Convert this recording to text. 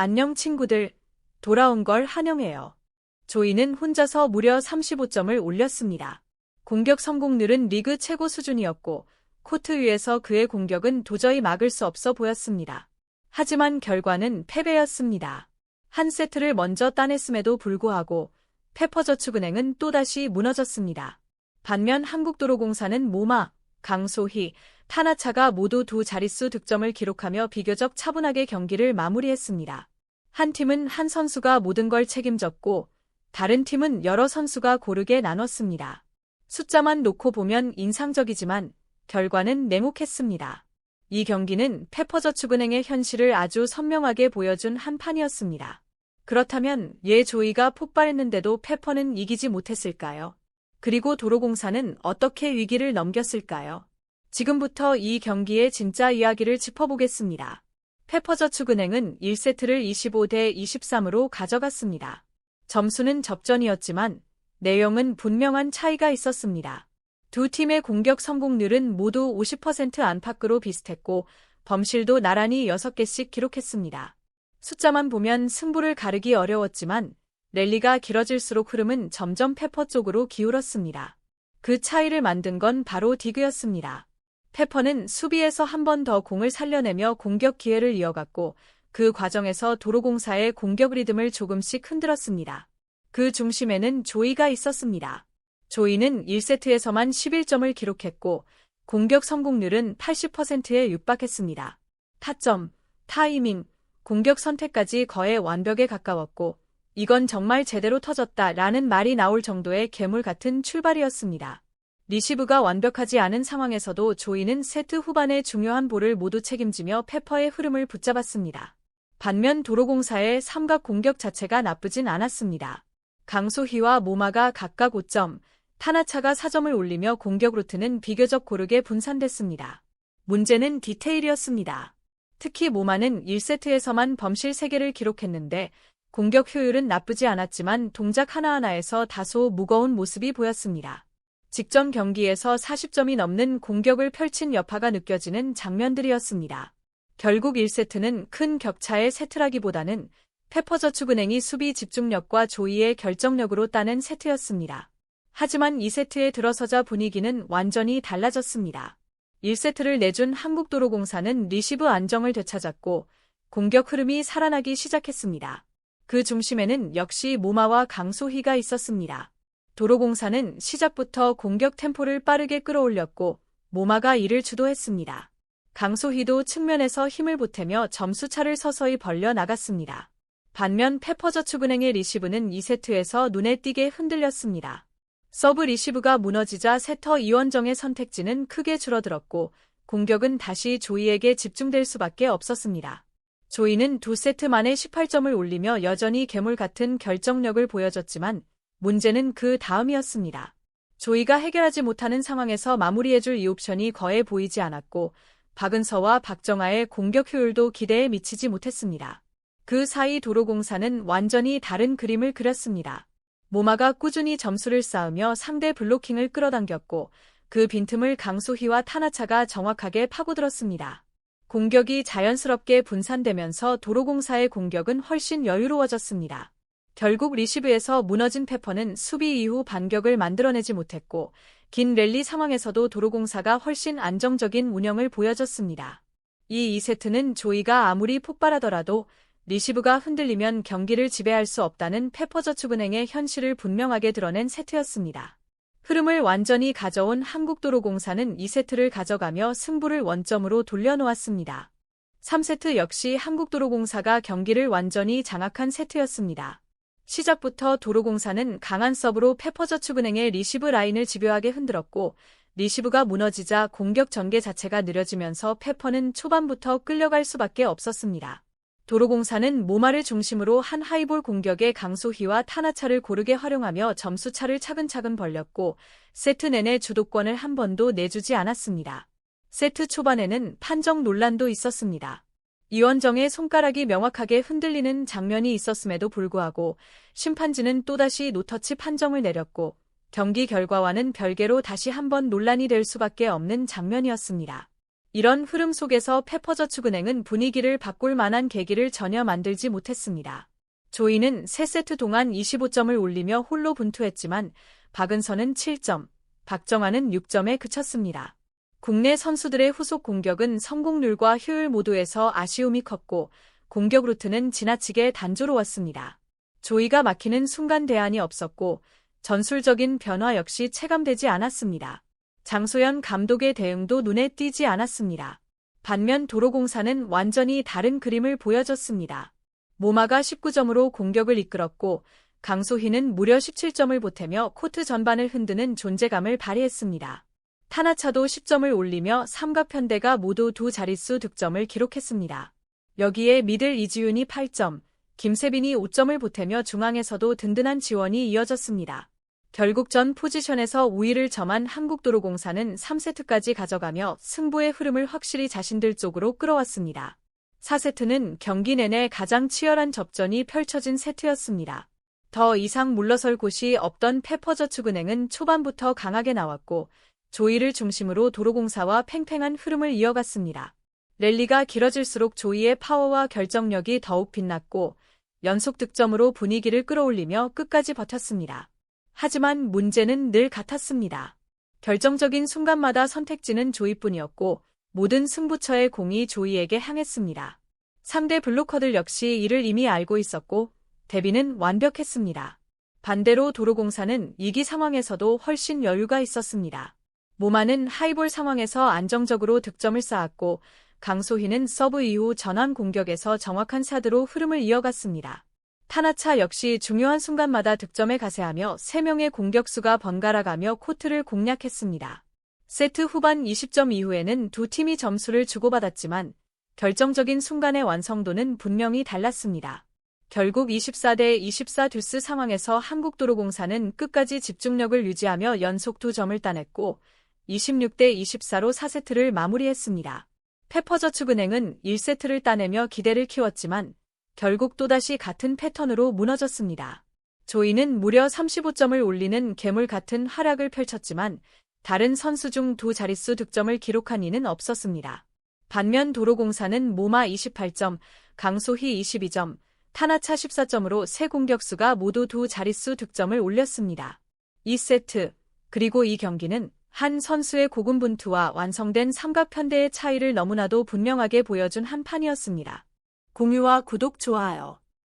안녕 친구들, 돌아온 걸 환영해요. 조이는 혼자서 무려 35점을 올렸습니다. 공격 성공률은 리그 최고 수준이었고 코트 위에서 그의 공격은 도저히 막을 수 없어 보였습니다. 하지만 결과는 패배였습니다. 한 세트를 먼저 따냈음에도 불구하고 페퍼저축은행은 또다시 무너졌습니다. 반면 한국도로공사는 모마, 강소희, 타나차가 모두 두 자릿수 득점을 기록하며 비교적 차분하게 경기를 마무리했습니다. 한 팀은 한 선수가 모든 걸 책임졌고 다른 팀은 여러 선수가 고르게 나눴습니다. 숫자만 놓고 보면 인상적이지만 결과는 냉혹했습니다. 이 경기는 페퍼저축은행의 현실을 아주 선명하게 보여준 한 판이었습니다. 그렇다면 조이가 폭발했는데도 페퍼는 이기지 못했을까요? 그리고 도로공사는 어떻게 위기를 넘겼을까요? 지금부터 이 경기의 진짜 이야기를 짚어보겠습니다. 페퍼저축은행은 1세트를 25대 23으로 가져갔습니다. 점수는 접전이었지만 내용은 분명한 차이가 있었습니다. 두 팀의 공격 성공률은 모두 50% 안팎으로 비슷했고 범실도 나란히 6개씩 기록했습니다. 숫자만 보면 승부를 가르기 어려웠지만 랠리가 길어질수록 흐름은 점점 페퍼 쪽으로 기울었습니다. 그 차이를 만든 건 바로 디그였습니다. 페퍼는 수비에서 한 번 더 공을 살려내며 공격 기회를 이어갔고 그 과정에서 도로공사의 공격 리듬을 조금씩 흔들었습니다. 그 중심에는 조이가 있었습니다. 조이는 1세트에서만 11점을 기록했고 공격 성공률은 80%에 육박했습니다. 타점, 타이밍, 공격 선택까지 거의 완벽에 가까웠고 이건 정말 제대로 터졌다라는 말이 나올 정도의 괴물 같은 출발이었습니다. 리시브가 완벽하지 않은 상황에서도 조이는 세트 후반의 중요한 볼을 모두 책임지며 페퍼의 흐름을 붙잡았습니다. 반면 도로공사의 삼각 공격 자체가 나쁘진 않았습니다. 강소희와 모마가 각각 5점, 타나차가 4점을 올리며 공격 루트는 비교적 고르게 분산됐습니다. 문제는 디테일이었습니다. 특히 모마는 1세트에서만 범실 3개를 기록했는데 공격 효율은 나쁘지 않았지만 동작 하나하나에서 다소 무거운 모습이 보였습니다. 직전 경기에서 40점이 넘는 공격을 펼친 여파가 느껴지는 장면들이었습니다. 결국 1세트는 큰 격차의 세트라기보다는 페퍼저축은행이 수비 집중력과 조이의 결정력으로 따낸 세트였습니다. 하지만 2세트에 들어서자 분위기는 완전히 달라졌습니다. 1세트를 내준 한국도로공사는 리시브 안정을 되찾았고 공격 흐름이 살아나기 시작했습니다. 그 중심에는 역시 모마와 강소희가 있었습니다. 도로공사는 시작부터 공격 템포를 빠르게 끌어올렸고 모마가 이를 주도했습니다. 강소희도 측면에서 힘을 보태며 점수차를 서서히 벌려 나갔습니다. 반면 페퍼저축은행의 리시브는 2세트에서 눈에 띄게 흔들렸습니다. 서브 리시브가 무너지자 세터 이원정의 선택지는 크게 줄어들었고 공격은 다시 조이에게 집중될 수밖에 없었습니다. 조이는 2세트 만에 18점을 올리며 여전히 괴물 같은 결정력을 보여줬지만 문제는 그 다음이었습니다. 조이가 해결하지 못하는 상황에서 마무리해줄 이 옵션이 거의 보이지 않았고 박은서와 박정아의 공격 효율도 기대에 미치지 못했습니다. 그 사이 도로공사는 완전히 다른 그림을 그렸습니다. 모마가 꾸준히 점수를 쌓으며 상대 블로킹을 끌어당겼고 그 빈틈을 강소희와 타나차가 정확하게 파고들었습니다. 공격이 자연스럽게 분산되면서 도로공사의 공격은 훨씬 여유로워졌습니다. 결국 리시브에서 무너진 페퍼는 수비 이후 반격을 만들어내지 못했고 긴 랠리 상황에서도 도로공사가 훨씬 안정적인 운영을 보여줬습니다. 이 2세트는 조이가 아무리 폭발하더라도 리시브가 흔들리면 경기를 지배할 수 없다는 페퍼저축은행의 현실을 분명하게 드러낸 세트였습니다. 흐름을 완전히 가져온 한국도로공사는 2세트를 가져가며 승부를 원점으로 돌려놓았습니다. 3세트 역시 한국도로공사가 경기를 완전히 장악한 세트였습니다. 시작부터 도로공사는 강한 서브로 페퍼저축은행의 리시브 라인을 집요하게 흔들었고 리시브가 무너지자 공격 전개 자체가 느려지면서 페퍼는 초반부터 끌려갈 수밖에 없었습니다. 도로공사는 모마를 중심으로 한 하이볼 공격에 강소희와 타나차를 고르게 활용하며 점수차를 차근차근 벌렸고 세트 내내 주도권을 한 번도 내주지 않았습니다. 세트 초반에는 판정 논란도 있었습니다. 이원정의 손가락이 명확하게 흔들리는 장면이 있었음에도 불구하고 심판진은 또다시 노터치 판정을 내렸고 경기 결과와는 별개로 다시 한번 논란이 될 수밖에 없는 장면이었습니다. 이런 흐름 속에서 페퍼저축은행은 분위기를 바꿀 만한 계기를 전혀 만들지 못했습니다. 조이는 3세트 동안 25점을 올리며 홀로 분투했지만 박은선은 7점, 박정아는 6점에 그쳤습니다. 국내 선수들의 후속 공격은 성공률과 효율 모두에서 아쉬움이 컸고 공격 루트는 지나치게 단조로웠습니다. 조이가 막히는 순간 대안이 없었고 전술적인 변화 역시 체감되지 않았습니다. 장소연 감독의 대응도 눈에 띄지 않았습니다. 반면 도로공사는 완전히 다른 그림을 보여줬습니다. 모마가 19점으로 공격을 이끌었고 강소희는 무려 17점을 보태며 코트 전반을 흔드는 존재감을 발휘했습니다. 타나차도 10점을 올리며 삼각편대가 모두 두 자릿수 득점을 기록했습니다. 여기에 미들 이지윤이 8점, 김세빈이 5점을 보태며 중앙에서도 든든한 지원이 이어졌습니다. 결국 전 포지션에서 우위를 점한 한국도로공사는 3세트까지 가져가며 승부의 흐름을 확실히 자신들 쪽으로 끌어왔습니다. 4세트는 경기 내내 가장 치열한 접전이 펼쳐진 세트였습니다. 더 이상 물러설 곳이 없던 페퍼저축은행은 초반부터 강하게 나왔고 조이를 중심으로 도로공사와 팽팽한 흐름을 이어갔습니다. 랠리가 길어질수록 조이의 파워와 결정력이 더욱 빛났고 연속 득점으로 분위기를 끌어올리며 끝까지 버텼습니다. 하지만 문제는 늘 같았습니다. 결정적인 순간마다 선택지는 조이뿐이었고 모든 승부처의 공이 조이에게 향했습니다. 상대 블로커들 역시 이를 이미 알고 있었고 대비는 완벽했습니다. 반대로 도로공사는 위기 상황에서도 훨씬 여유가 있었습니다. 모마는 하이볼 상황에서 안정적으로 득점을 쌓았고 강소희는 서브 이후 전환 공격에서 정확한 사드로 흐름을 이어갔습니다. 타나차 역시 중요한 순간마다 득점에 가세하며 3명의 공격수가 번갈아가며 코트를 공략했습니다. 세트 후반 20점 이후에는 두 팀이 점수를 주고받았지만 결정적인 순간의 완성도는 분명히 달랐습니다. 결국 24대 24 듀스 상황에서 한국도로공사는 끝까지 집중력을 유지하며 연속 2점을 따냈고 26대 24로 4세트를 마무리했습니다. 페퍼저축은행은 1세트를 따내며 기대를 키웠지만 결국 또다시 같은 패턴으로 무너졌습니다. 조이는 무려 35점을 올리는 괴물 같은 활약을 펼쳤지만 다른 선수 중 두 자릿수 득점을 기록한 이는 없었습니다. 반면 도로공사는 모마 28점, 강소희 22점, 타나차 14점으로 세 공격수가 모두 두 자릿수 득점을 올렸습니다. 2세트, 그리고 이 경기는 한 선수의 고군분투와 완성된 삼각편대의 차이를 너무나도 분명하게 보여준 한 판이었습니다. 공유와 구독, 좋아요.